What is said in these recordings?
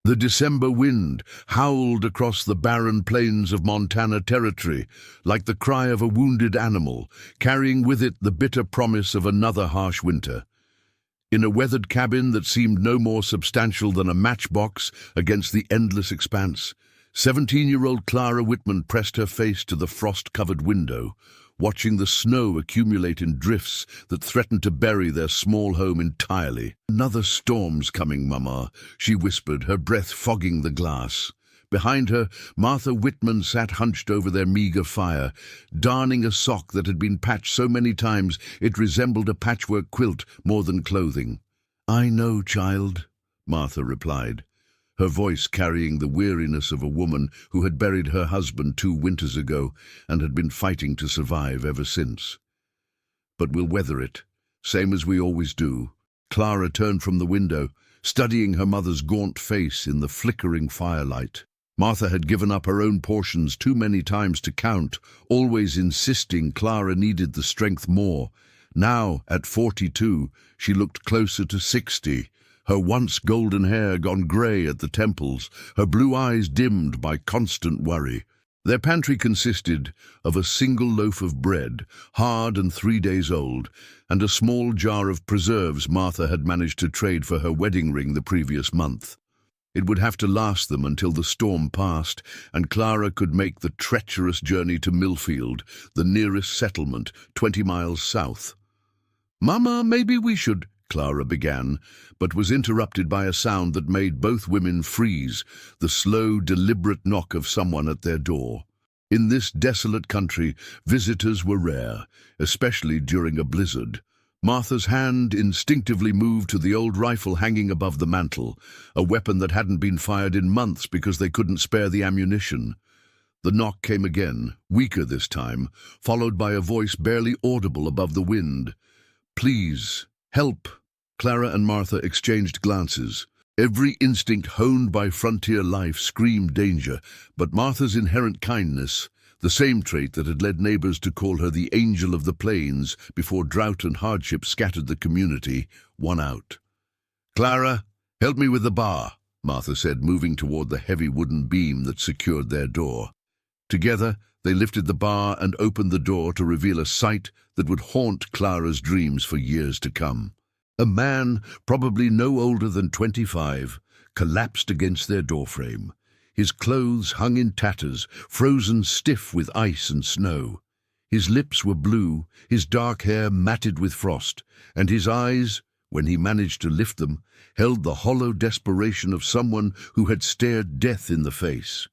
The December wind howled across the barren plains of Montana Territory like the cry of a wounded animal, carrying with it the bitter promise of another harsh winter. In a weathered cabin that seemed no more substantial than a matchbox against the endless expanse, 17-year-old Clara Whitman pressed her face to the frost-covered window, watching the snow accumulate in drifts that threatened to bury their small home entirely. "Another storm's coming, Mama," she whispered, her breath fogging the glass. Behind her, Martha Whitman sat hunched over their meager fire, darning a sock that had been patched so many times it resembled a patchwork quilt more than clothing. "I know, child," Martha replied, her voice carrying the weariness of a woman who had buried her husband 2 winters ago and had been fighting to survive ever since. "But we'll weather it, same as we always do." Clara turned from the window, studying her mother's gaunt face in the flickering firelight. Martha had given up her own portions too many times to count, always insisting Clara needed the strength more. Now, at 42, she looked closer to 60, her once golden hair gone grey at the temples, her blue eyes dimmed by constant worry. Their pantry consisted of a single loaf of bread, hard and 3 days old, and a small jar of preserves Martha had managed to trade for her wedding ring the previous month. It would have to last them until the storm passed, and Clara could make the treacherous journey to Millfield, the nearest settlement, 20 miles south. "Mama, maybe we should," Clara began, but was interrupted by a sound that made both women freeze, the slow, deliberate knock of someone at their door. In this desolate country, visitors were rare, especially during a blizzard. Martha's hand instinctively moved to the old rifle hanging above the mantel, a weapon that hadn't been fired in months because they couldn't spare the ammunition. The knock came again, weaker this time, followed by a voice barely audible above the wind. "Please, help." Clara and Martha exchanged glances. Every instinct honed by frontier life screamed danger, but Martha's inherent kindness, the same trait that had led neighbors to call her the Angel of the Plains before drought and hardship scattered the community, won out. "Clara, help me with the bar," Martha said, moving toward the heavy wooden beam that secured their door. Together, they lifted the bar and opened the door to reveal a sight that would haunt Clara's dreams for years to come. A man, probably no older than 25, collapsed against their doorframe. His clothes hung in tatters, frozen stiff with ice and snow. His lips were blue, his dark hair matted with frost, and his eyes, when he managed to lift them, held the hollow desperation of someone who had stared death in the face.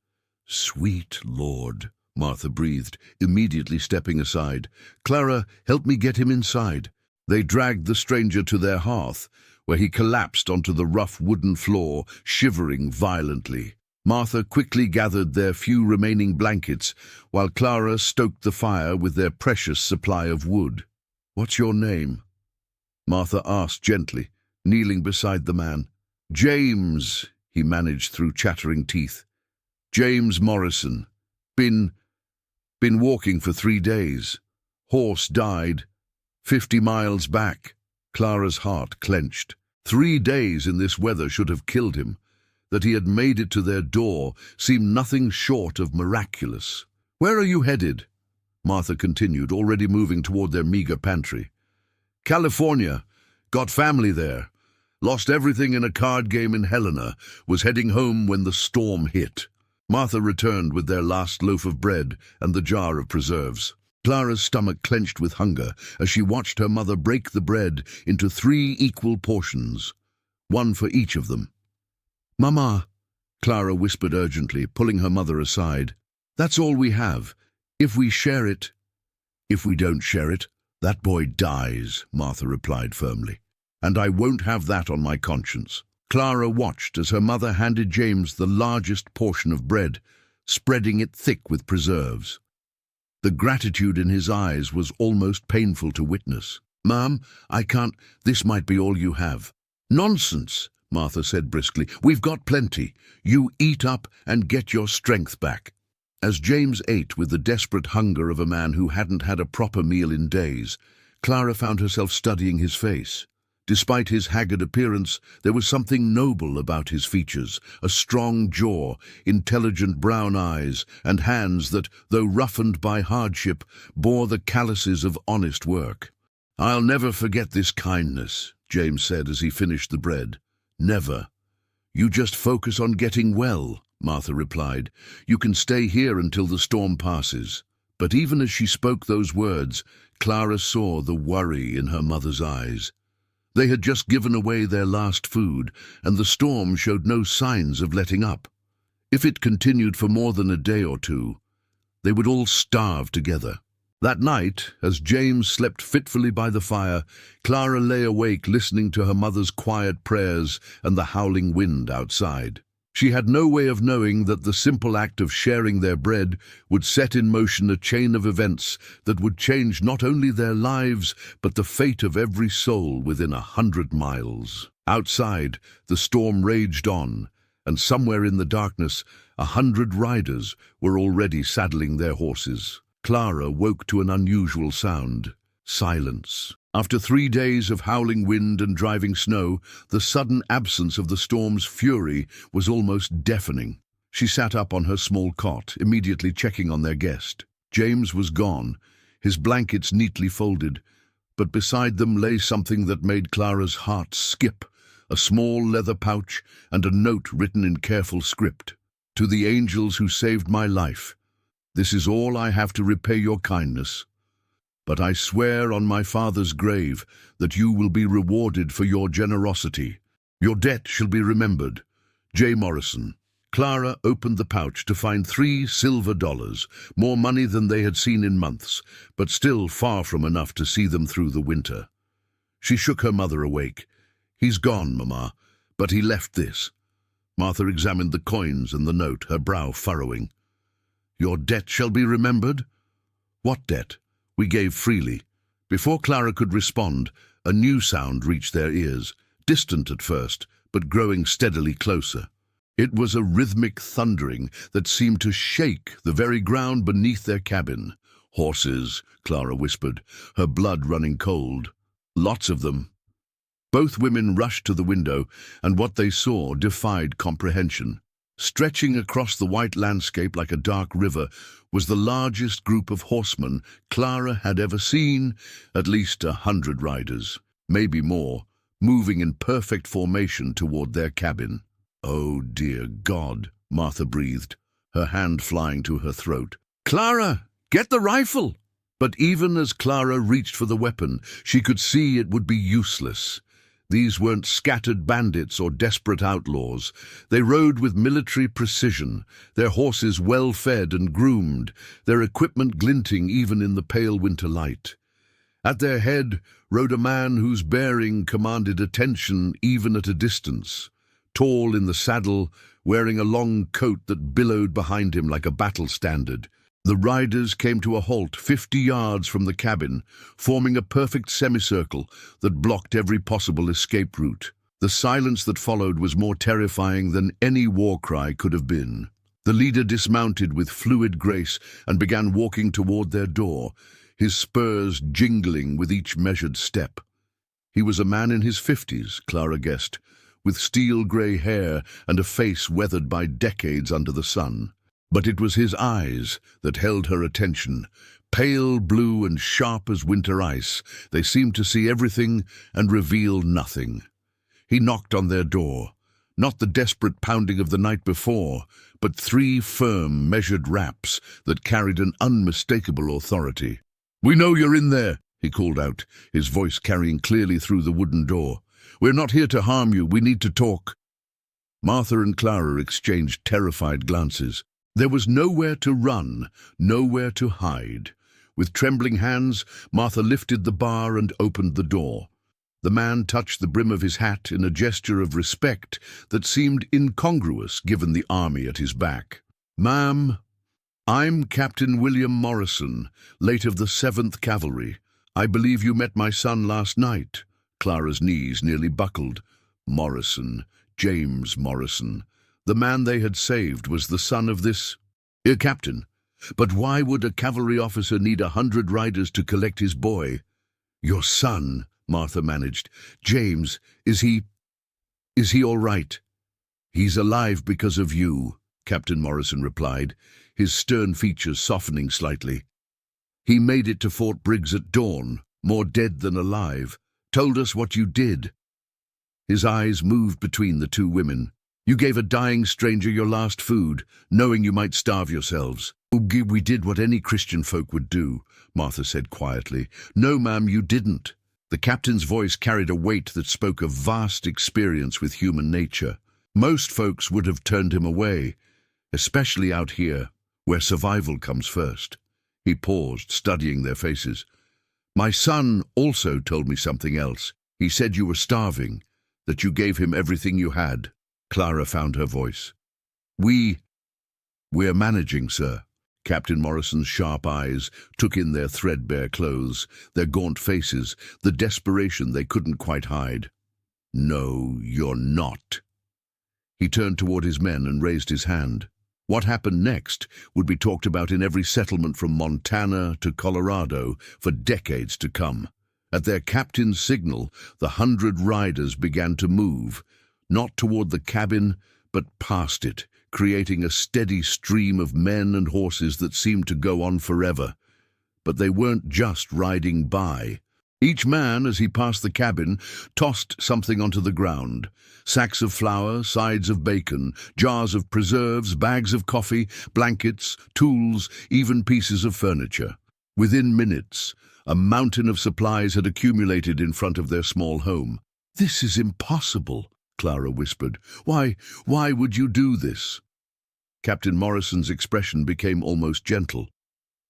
"Sweet Lord," Martha breathed, immediately stepping aside. "Clara, help me get him inside." They dragged the stranger to their hearth, where he collapsed onto the rough wooden floor, shivering violently. Martha quickly gathered their few remaining blankets, while Clara stoked the fire with their precious supply of wood. "What's your name?" Martha asked gently, kneeling beside the man. "James," he managed through chattering teeth. "James Morrison. Been walking for 3 days. Horse died. 50 miles back." Clara's heart clenched. 3 days in this weather should have killed him. That he had made it to their door seemed nothing short of miraculous. "Where are you headed?" Martha continued, already moving toward their meager pantry. "California. Got family there. Lost everything in a card game in Helena. Was heading home when the storm hit." Martha returned with their last loaf of bread and the jar of preserves. Clara's stomach clenched with hunger as she watched her mother break the bread into 3 equal portions, one for each of them. "Mama," Clara whispered urgently, pulling her mother aside. "That's all we have. If we share it—" "If we don't share it, that boy dies," Martha replied firmly. "And I won't have that on my conscience." Clara watched as her mother handed James the largest portion of bread, spreading it thick with preserves. The gratitude in his eyes was almost painful to witness. "Ma'am, I can't. This might be all you have." "Nonsense," Martha said briskly. "We've got plenty. You eat up and get your strength back." As James ate with the desperate hunger of a man who hadn't had a proper meal in days, Clara found herself studying his face. Despite his haggard appearance, there was something noble about his features, a strong jaw, intelligent brown eyes, and hands that, though roughened by hardship, bore the calluses of honest work. "I'll never forget this kindness," James said as he finished the bread. "Never." "You just focus on getting well," Martha replied. "You can stay here until the storm passes." But even as she spoke those words, Clara saw the worry in her mother's eyes. They had just given away their last food, and the storm showed no signs of letting up. If it continued for more than a day or two, they would all starve together. That night, as James slept fitfully by the fire, Clara lay awake listening to her mother's quiet prayers and the howling wind outside. She had no way of knowing that the simple act of sharing their bread would set in motion a chain of events that would change not only their lives, but the fate of every soul within 100 miles. Outside, the storm raged on, and somewhere in the darkness, 100 riders were already saddling their horses. Clara woke to an unusual sound: silence. After 3 days of howling wind and driving snow, the sudden absence of the storm's fury was almost deafening. She sat up on her small cot, immediately checking on their guest. James was gone, his blankets neatly folded, but beside them lay something that made Clara's heart skip: a small leather pouch and a note written in careful script. "To the angels who saved my life, this is all I have to repay your kindness. But I swear on my father's grave that you will be rewarded for your generosity. Your debt shall be remembered. J. Morrison." Clara opened the pouch to find $3 silver, more money than they had seen in months, but still far from enough to see them through the winter. She shook her mother awake. "He's gone, Mama, but he left this." Martha examined the coins and the note, her brow furrowing. "Your debt shall be remembered?" "What debt?" "We gave freely." Before Clara could respond, a new sound reached their ears, distant at first, but growing steadily closer. It was a rhythmic thundering that seemed to shake the very ground beneath their cabin. "Horses," Clara whispered, her blood running cold. "Lots of them." Both women rushed to the window, and what they saw defied comprehension. Stretching across the white landscape like a dark river was the largest group of horsemen Clara had ever seen, at least 100 riders, maybe more, moving in perfect formation toward their cabin. "Oh, dear God," Martha breathed, her hand flying to her throat. "Clara, get the rifle!" But even as Clara reached for the weapon, she could see it would be useless. These weren't scattered bandits or desperate outlaws. They rode with military precision, their horses well fed and groomed, their equipment glinting even in the pale winter light. At their head rode a man whose bearing commanded attention even at a distance. Tall in the saddle, wearing a long coat that billowed behind him like a battle standard. The riders came to a halt 50 yards from the cabin, forming a perfect semicircle that blocked every possible escape route. The silence that followed was more terrifying than any war cry could have been. The leader dismounted with fluid grace and began walking toward their door, his spurs jingling with each measured step. He was a man in his 50s, Clara guessed, with steel-gray hair and a face weathered by decades under the sun. But it was his eyes that held her attention. Pale blue and sharp as winter ice, they seemed to see everything and reveal nothing. He knocked on their door, not the desperate pounding of the night before, but 3 firm, measured raps that carried an unmistakable authority. "We know you're in there," he called out, his voice carrying clearly through the wooden door. "We're not here to harm you, we need to talk." Martha and Clara exchanged terrified glances. There was nowhere to run, nowhere to hide. With trembling hands, Martha lifted the bar and opened the door. The man touched the brim of his hat in a gesture of respect that seemed incongruous given the army at his back. "Ma'am, I'm Captain William Morrison, late of the 7th Cavalry. I believe you met my son last night." Clara's knees nearly buckled. Morrison, James Morrison. The man they had saved was the son of this... Captain. But why would a cavalry officer need 100 riders to collect his boy? "Your son," Martha managed. "James, is he all right?" "He's alive because of you," Captain Morrison replied, his stern features softening slightly. "He made it to Fort Briggs at dawn, more dead than alive. Told us what you did." His eyes moved between the two women. "You gave a dying stranger your last food, knowing you might starve yourselves." "We did what any Christian folk would do," Martha said quietly. "No, ma'am, you didn't." The captain's voice carried a weight that spoke of vast experience with human nature. Most folks would have turned him away, especially out here, where survival comes first. He paused, studying their faces. "My son also told me something else. He said you were starving, that you gave him everything you had." Clara found her voice. We're managing, sir." Captain Morrison's sharp eyes took in their threadbare clothes, their gaunt faces, the desperation they couldn't quite hide. "No, you're not." He turned toward his men and raised his hand. What happened next would be talked about in every settlement from Montana to Colorado for decades to come. At their captain's signal, the 100 riders began to move, not toward the cabin, but past it, creating a steady stream of men and horses that seemed to go on forever. But they weren't just riding by. Each man, as he passed the cabin, tossed something onto the ground. Sacks of flour, sides of bacon, jars of preserves, bags of coffee, blankets, tools, even pieces of furniture. Within minutes, a mountain of supplies had accumulated in front of their small home. "This is impossible," Clara whispered. Why would you do this?" Captain Morrison's expression became almost gentle.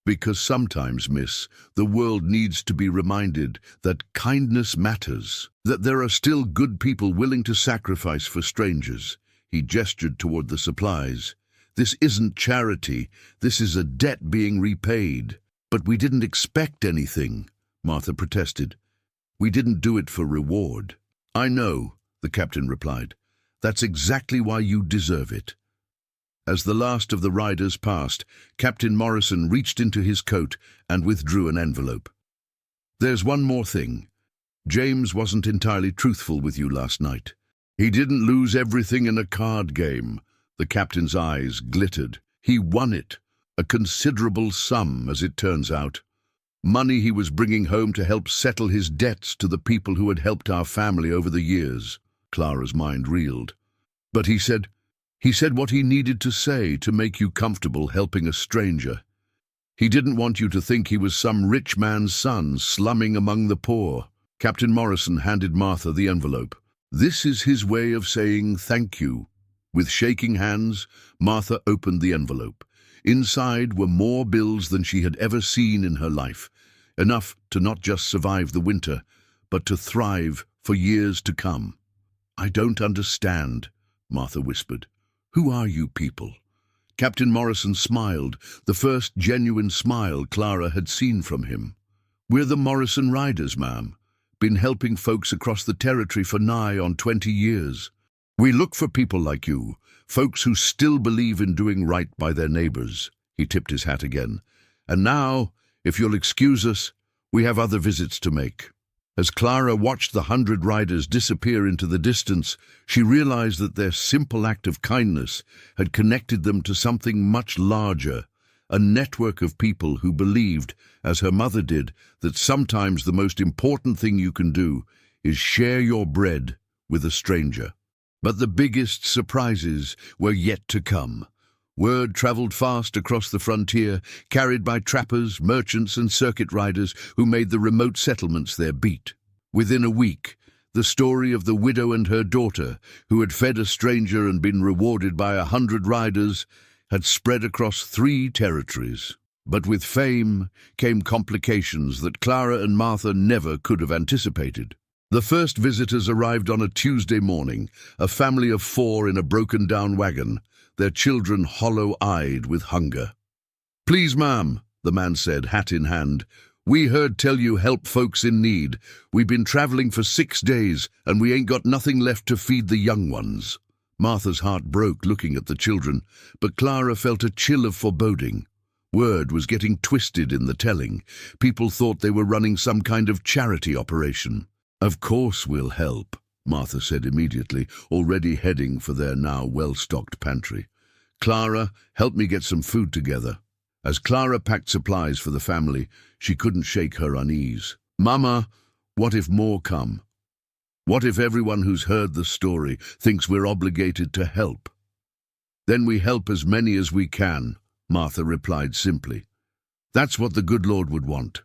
"Because sometimes, miss, the world needs to be reminded that kindness matters, that there are still good people willing to sacrifice for strangers." He gestured toward the supplies. "This isn't charity, this is a debt being repaid." "But we didn't expect anything," Martha protested. "We didn't do it for reward." "I know," the captain replied. "That's exactly why you deserve it." As the last of the riders passed, Captain Morrison reached into his coat and withdrew an envelope. "There's one more thing. James wasn't entirely truthful with you last night. He didn't lose everything in a card game." The captain's eyes glittered. "He won it. A considerable sum, as it turns out. Money he was bringing home to help settle his debts to the people who had helped our family over the years." Clara's mind reeled. "But he said what he needed to say to make you comfortable helping a stranger. He didn't want you to think he was some rich man's son slumming among the poor." Captain Morrison handed Martha the envelope. "This is his way of saying thank you." With shaking hands, Martha opened the envelope. Inside were more bills than she had ever seen in her life, enough to not just survive the winter, but to thrive for years to come. "I don't understand," Martha whispered. "Who are you people?" Captain Morrison smiled, the first genuine smile Clara had seen from him. "We're the Morrison Riders, ma'am. Been helping folks across the territory for nigh on 20 years. We look for people like you, folks who still believe in doing right by their neighbors." He tipped his hat again. "And now, if you'll excuse us, we have other visits to make." As Clara watched the 100 riders disappear into the distance, she realized that their simple act of kindness had connected them to something much larger, a network of people who believed, as her mother did, that sometimes the most important thing you can do is share your bread with a stranger. But the biggest surprises were yet to come. Word traveled fast across the frontier, carried by trappers, merchants, and circuit riders who made the remote settlements their beat. Within a week, the story of the widow and her daughter, who had fed a stranger and been rewarded by 100 riders, had spread across 3 territories. But with fame came complications that Clara and Martha never could have anticipated. The first visitors arrived on a Tuesday morning, a family of 4 in a broken-down wagon, their children hollow-eyed with hunger. "Please, ma'am," the man said, hat in hand, "we heard tell you help folks in need. We've been traveling for 6 days, and we ain't got nothing left to feed the young ones." Martha's heart broke looking at the children, but Clara felt a chill of foreboding. Word was getting twisted in the telling. People thought they were running some kind of charity operation. Of course we'll help, Martha said immediately, already heading for their now well-stocked pantry. Clara, help me get some food together. As Clara packed supplies for the family, she couldn't shake her unease. Mama, what if more come? What if everyone who's heard the story thinks we're obligated to help? Then we help as many as we can, Martha replied simply. That's what the good Lord would want.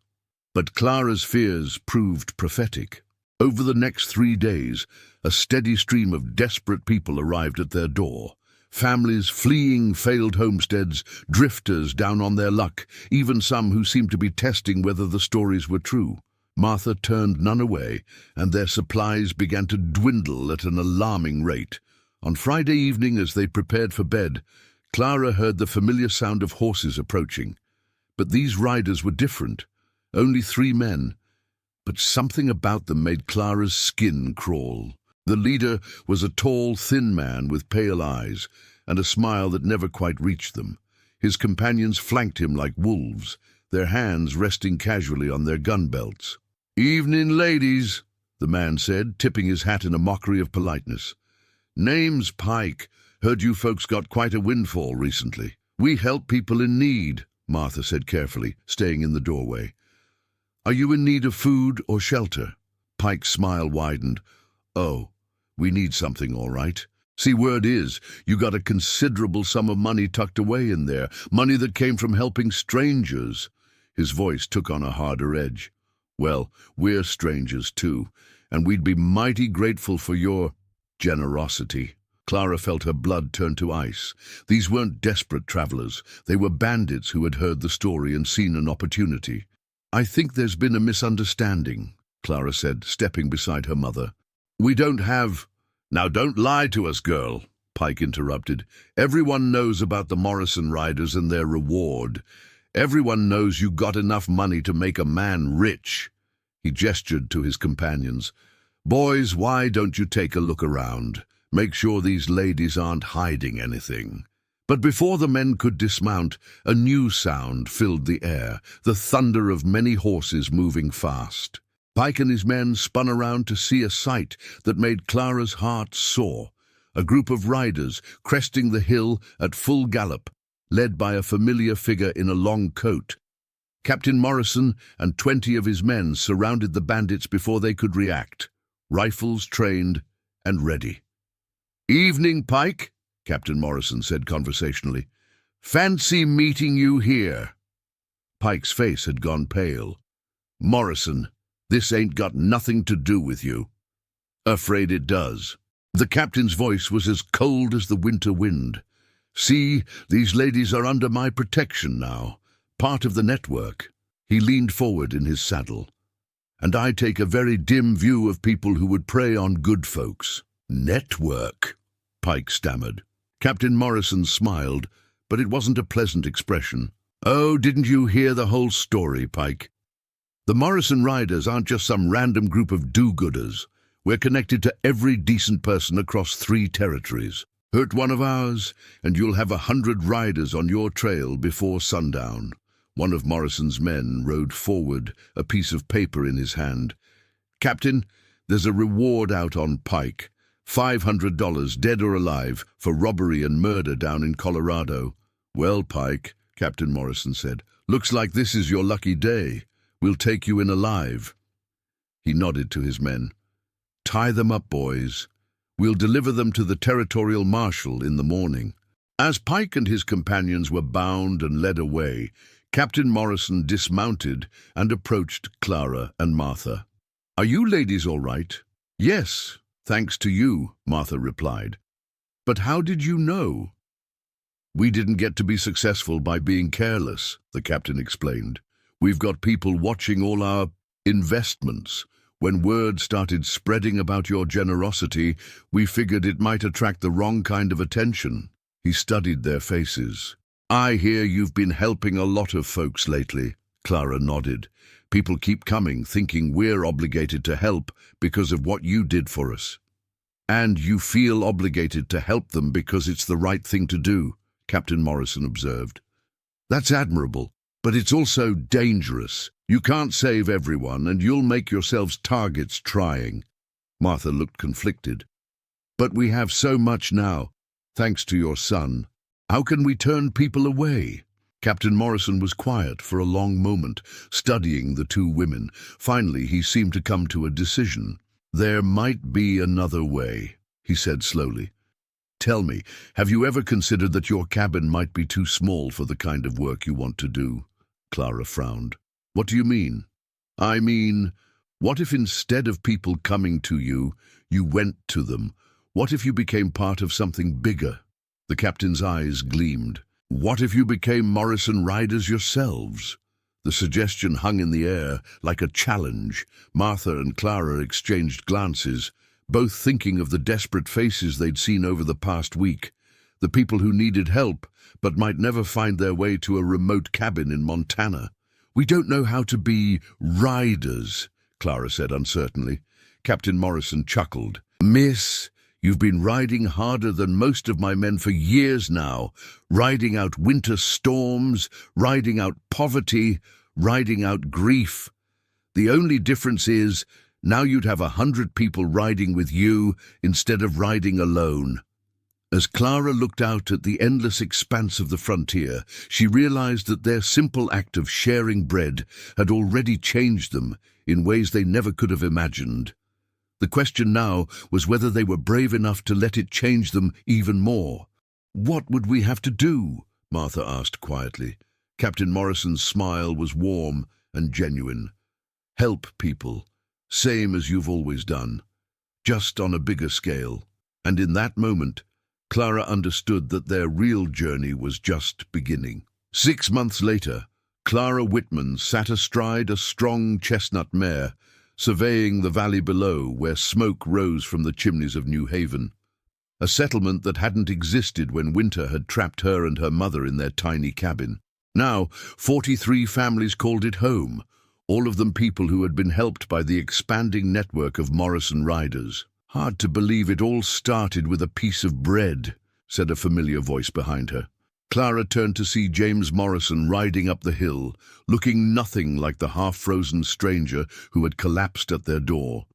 But Clara's fears proved prophetic. Over the next 3 days, a steady stream of desperate people arrived at their door. Families fleeing failed homesteads, drifters down on their luck, even some who seemed to be testing whether the stories were true. Martha turned none away, and their supplies began to dwindle at an alarming rate. On Friday evening, as they prepared for bed, Clara heard the familiar sound of horses approaching. But these riders were different. Only 3 men. But something about them made Clara's skin crawl. The leader was a tall, thin man with pale eyes and a smile that never quite reached them. His companions flanked him like wolves, their hands resting casually on their gun belts. "Evening, ladies," the man said, tipping his hat in a mockery of politeness. "Name's Pike. Heard you folks got quite a windfall recently. We help people in need," Martha said carefully, staying in the doorway. "Are you in need of food or shelter?" Pike's smile widened. "Oh, we need something, all right. See, word is, you got a considerable sum of money tucked away in there, money that came from helping strangers." His voice took on a harder edge. "Well, we're strangers too, and we'd be mighty grateful for your generosity." Clara felt her blood turn to ice. These weren't desperate travelers. They were bandits who had heard the story and seen an opportunity. "I think there's been a misunderstanding," Clara said, stepping beside her mother. "We don't have—" "Now don't lie to us, girl," Pike interrupted. "Everyone knows about the Morrison riders and their reward. Everyone knows you got enough money to make a man rich." He gestured to his companions. "Boys, why don't you take a look around? Make sure these ladies aren't hiding anything." But before the men could dismount, a new sound filled the air, the thunder of many horses moving fast. Pike and his men spun around to see a sight that made Clara's heart soar. A group of riders cresting the hill at full gallop, led by a familiar figure in a long coat. Captain Morrison and 20 of his men surrounded the bandits before they could react, rifles trained and ready. "Evening, Pike," Captain Morrison said conversationally. "Fancy meeting you here." Pike's face had gone pale. "Morrison, this ain't got nothing to do with you." "Afraid it does." The captain's voice was as cold as the winter wind. "See, these ladies are under my protection now, part of the network." He leaned forward in his saddle. "And I take a very dim view of people who would prey on good folks." "Network?" Pike stammered. Captain Morrison smiled, but it wasn't a pleasant expression. "Oh, didn't you hear the whole story, Pike? The Morrison Riders aren't just some random group of do-gooders. We're connected to every decent person across 3 territories. Hurt one of ours, and you'll have 100 riders on your trail before sundown." One of Morrison's men rode forward, a piece of paper in his hand. "Captain, there's a reward out on Pike. $500, dead or alive, for robbery and murder down in Colorado." "Well, Pike," Captain Morrison said, "looks like this is your lucky day. We'll take you in alive." He nodded to his men. "Tie them up, boys. We'll deliver them to the territorial marshal in the morning." As Pike and his companions were bound and led away, Captain Morrison dismounted and approached Clara and Martha. "Are you ladies all right?" "Yes, thanks to you," Martha replied. "But how did you know?" "We didn't get to be successful by being careless," the captain explained. "We've got people watching all our investments. When word started spreading about your generosity, we figured it might attract the wrong kind of attention." He studied their faces. "I hear you've been helping a lot of folks lately." Clara nodded. "People keep coming, thinking we're obligated to help because of what you did for us." "And you feel obligated to help them because it's the right thing to do," Captain Morrison observed. "That's admirable, but it's also dangerous. You can't save everyone, and you'll make yourselves targets trying. Martha looked conflicted. But we have so much now, thanks to your son. How can we turn people away? Captain Morrison was quiet for a long moment, studying the two women. Finally, he seemed to come to a decision. There might be another way, he said slowly. Tell me, have you ever considered that your cabin might be too small for the kind of work you want to do? Clara frowned. What do you mean? I mean, what if instead of people coming to you, you went to them? What if you became part of something bigger? The captain's eyes gleamed. What if you became Morrison riders yourselves? The suggestion hung in the air like a challenge. Martha and Clara exchanged glances, both thinking of the desperate faces they'd seen over the past week, the people who needed help but might never find their way to a remote cabin in Montana. We don't know how to be riders, Clara said uncertainly. Captain Morrison chuckled. Miss, you've been riding harder than most of my men for years now, riding out winter storms, riding out poverty, riding out grief. The only difference is, now you'd have 100 people riding with you instead of riding alone. As Clara looked out at the endless expanse of the frontier, she realized that their simple act of sharing bread had already changed them in ways they never could have imagined. The question now was whether they were brave enough to let it change them even more. What would we have to do? Martha asked quietly. Captain Morrison's smile was warm and genuine. Help people, same as you've always done, just on a bigger scale. And in that moment, Clara understood that their real journey was just beginning. 6 months later, Clara Whitman sat astride a strong chestnut mare, surveying the valley below where smoke rose from the chimneys of New Haven, a settlement that hadn't existed when winter had trapped her and her mother in their tiny cabin. Now, 43 families called it home, all of them people who had been helped by the expanding network of Morrison riders. Hard to believe it all started with a piece of bread, said a familiar voice behind her. Clara turned to see James Morrison riding up the hill, looking nothing like the half-frozen stranger who had collapsed at their door.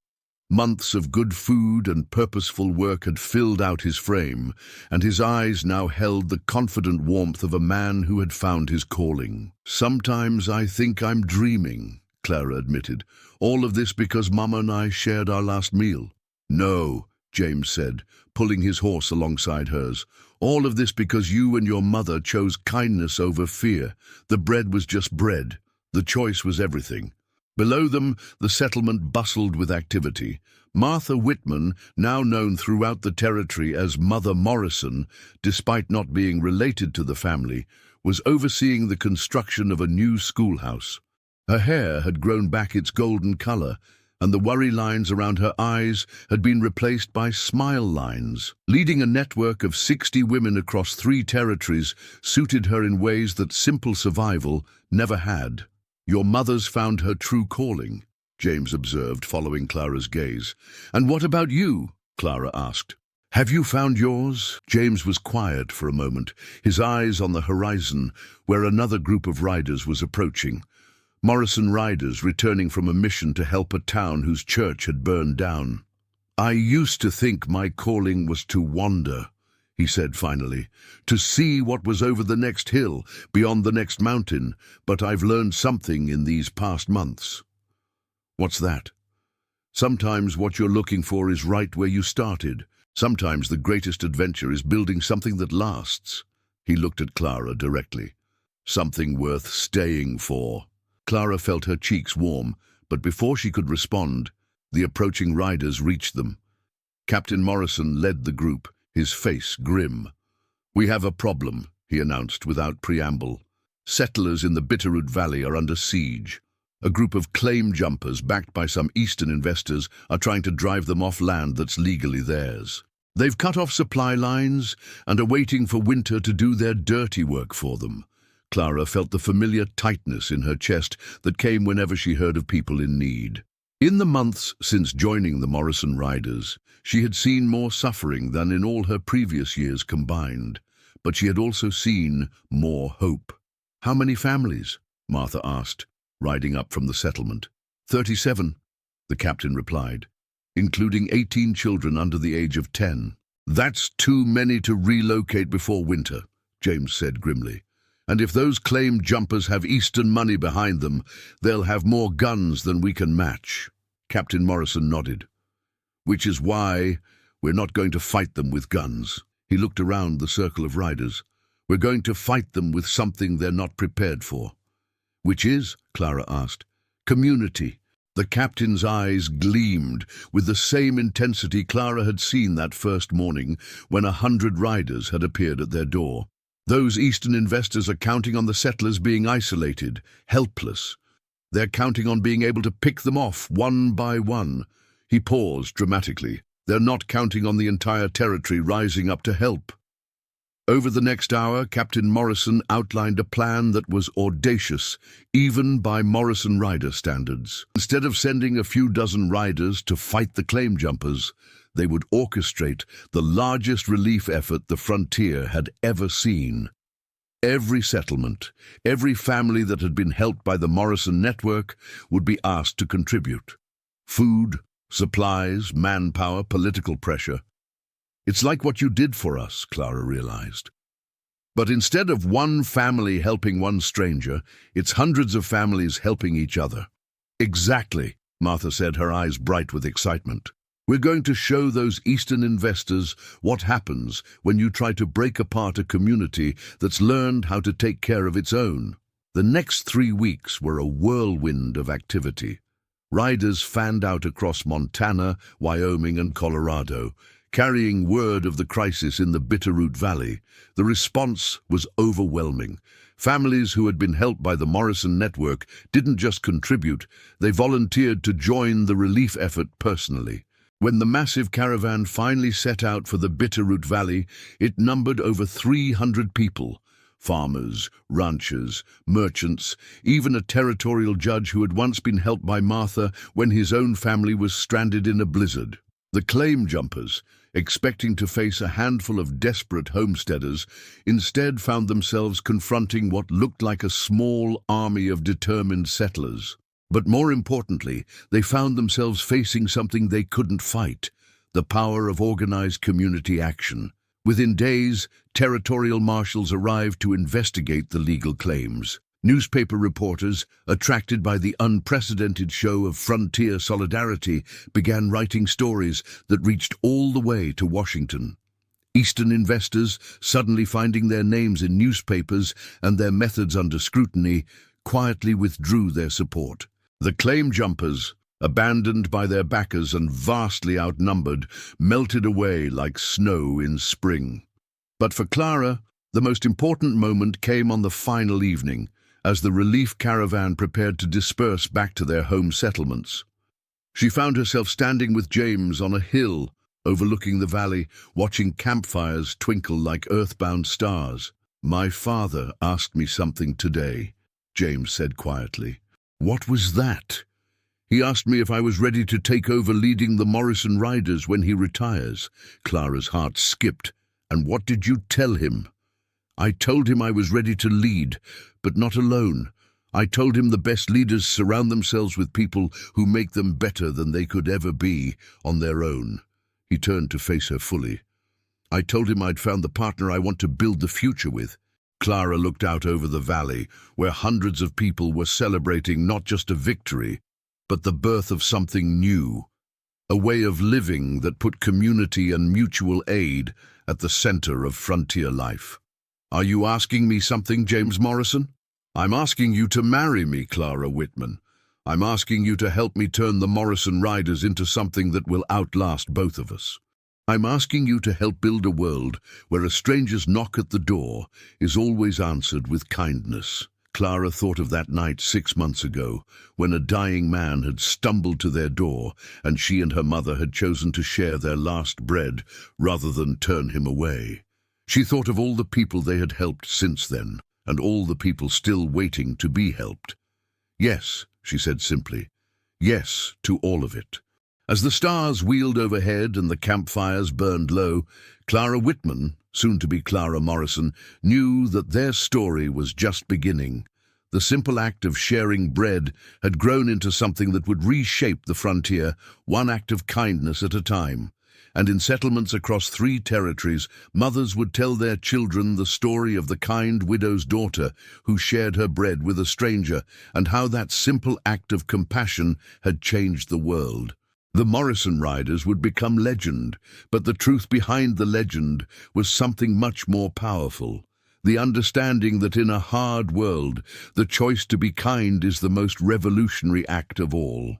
Months of good food and purposeful work had filled out his frame, and his eyes now held the confident warmth of a man who had found his calling. Sometimes I think I'm dreaming, Clara admitted. All of this because Mama and I shared our last meal. No, James said, pulling his horse alongside hers. All of this because you and your mother chose kindness over fear. The bread was just bread. The choice was everything. Below them, the settlement bustled with activity. Martha Whitman, now known throughout the territory as Mother Morrison, despite not being related to the family, was overseeing the construction of a new schoolhouse. Her hair had grown back its golden color, and the worry lines around her eyes had been replaced by smile lines. Leading a network of 60 women across 3 territories suited her in ways that simple survival never had. Your mother's found her true calling, James observed, following Clara's gaze. And what about you? Clara asked. Have you found yours? James was quiet for a moment, his eyes on the horizon, where another group of riders was approaching. Morrison riders returning from a mission to help a town whose church had burned down. I used to think my calling was to wander, he said finally, to see what was over the next hill, beyond the next mountain, but I've learned something in these past months. What's that? Sometimes what you're looking for is right where you started. Sometimes the greatest adventure is building something that lasts. He looked at Clara directly. Something worth staying for. Clara felt her cheeks warm, but before she could respond, the approaching riders reached them. Captain Morrison led the group, his face grim. We have a problem, he announced without preamble. Settlers in the Bitterroot Valley are under siege. A group of claim jumpers backed by some eastern investors are trying to drive them off land that's legally theirs. They've cut off supply lines and are waiting for winter to do their dirty work for them. Clara felt the familiar tightness in her chest that came whenever she heard of people in need. In the months since joining the Morrison Riders, she had seen more suffering than in all her previous years combined, but she had also seen more hope. How many families? Martha asked. riding up from the settlement. 37, the captain replied, including 18 children under the age of 10. That's too many to relocate before winter, James said grimly. And if those claim jumpers have Eastern money behind them, they'll have more guns than we can match. Captain Morrison nodded. Which is why we're not going to fight them with guns. He looked around the circle of riders. We're going to fight them with something they're not prepared for. Which is, Clara asked, community. The captain's eyes gleamed with the same intensity Clara had seen that first morning when 100 riders had appeared at their door. Those Eastern investors are counting on the settlers being isolated, helpless. They're counting on being able to pick them off one by one. He paused dramatically. They're not counting on the entire territory rising up to help. Over the next hour, Captain Morrison outlined a plan that was audacious, even by Morrison rider standards. Instead of sending a few dozen riders to fight the claim jumpers, they would orchestrate the largest relief effort the frontier had ever seen. Every settlement, every family that had been helped by the Morrison network would be asked to contribute. Food, supplies, manpower, political pressure. It's like what you did for us, Clara realized. But instead of one family helping one stranger, it's hundreds of families helping each other. Exactly, Martha said, her eyes bright with excitement. We're going to show those Eastern investors what happens when you try to break apart a community that's learned how to take care of its own. The next 3 weeks were a whirlwind of activity. Riders fanned out across Montana, Wyoming, and Colorado, carrying word of the crisis in the Bitterroot Valley. The response was overwhelming. Families who had been helped by the Morrison network didn't just contribute, they volunteered to join the relief effort personally. When the massive caravan finally set out for the Bitterroot Valley, it numbered over 300 people. Farmers, ranchers, merchants, even a territorial judge who had once been helped by Martha when his own family was stranded in a blizzard. The claim jumpers, expecting to face a handful of desperate homesteaders, instead found themselves confronting what looked like a small army of determined settlers. But more importantly, they found themselves facing something they couldn't fight, the power of organized community action. Within days, territorial marshals arrived to investigate the legal claims. Newspaper reporters, attracted by the unprecedented show of frontier solidarity, began writing stories that reached all the way to Washington. Eastern investors, suddenly finding their names in newspapers and their methods under scrutiny, quietly withdrew their support. The claim jumpers, abandoned by their backers and vastly outnumbered, melted away like snow in spring. But for Clara, the most important moment came on the final evening, as the relief caravan prepared to disperse back to their home settlements. She found herself standing with James on a hill overlooking the valley, watching campfires twinkle like earthbound stars. "My father asked me something today," James said quietly. "What was that?" "He asked me if I was ready to take over leading the Morrison Riders when he retires." Clara's heart skipped. "And what did you tell him?" "I told him I was ready to lead, but not alone. I told him the best leaders surround themselves with people who make them better than they could ever be on their own." He turned to face her fully. "I told him I'd found the partner I want to build the future with." Clara looked out over the valley, where hundreds of people were celebrating not just a victory, but the birth of something new, a way of living that put community and mutual aid at the center of frontier life. "Are you asking me something, James Morrison?" "I'm asking you to marry me, Clara Whitman. I'm asking you to help me turn the Morrison Riders into something that will outlast both of us. I'm asking you to help build a world where a stranger's knock at the door is always answered with kindness." Clara thought of that night 6 months ago, when a dying man had stumbled to their door and she and her mother had chosen to share their last bread rather than turn him away. She thought of all the people they had helped since then, and all the people still waiting to be helped. "Yes," she said simply. "Yes to all of it." As the stars wheeled overhead and the campfires burned low, Clara Whitman, soon to be Clara Morrison, knew that their story was just beginning. The simple act of sharing bread had grown into something that would reshape the frontier, one act of kindness at a time. And in settlements across 3 territories, mothers would tell their children the story of the kind widow's daughter who shared her bread with a stranger, and how that simple act of compassion had changed the world. The Morrison Riders would become legend, but the truth behind the legend was something much more powerful. The understanding that in a hard world, the choice to be kind is the most revolutionary act of all.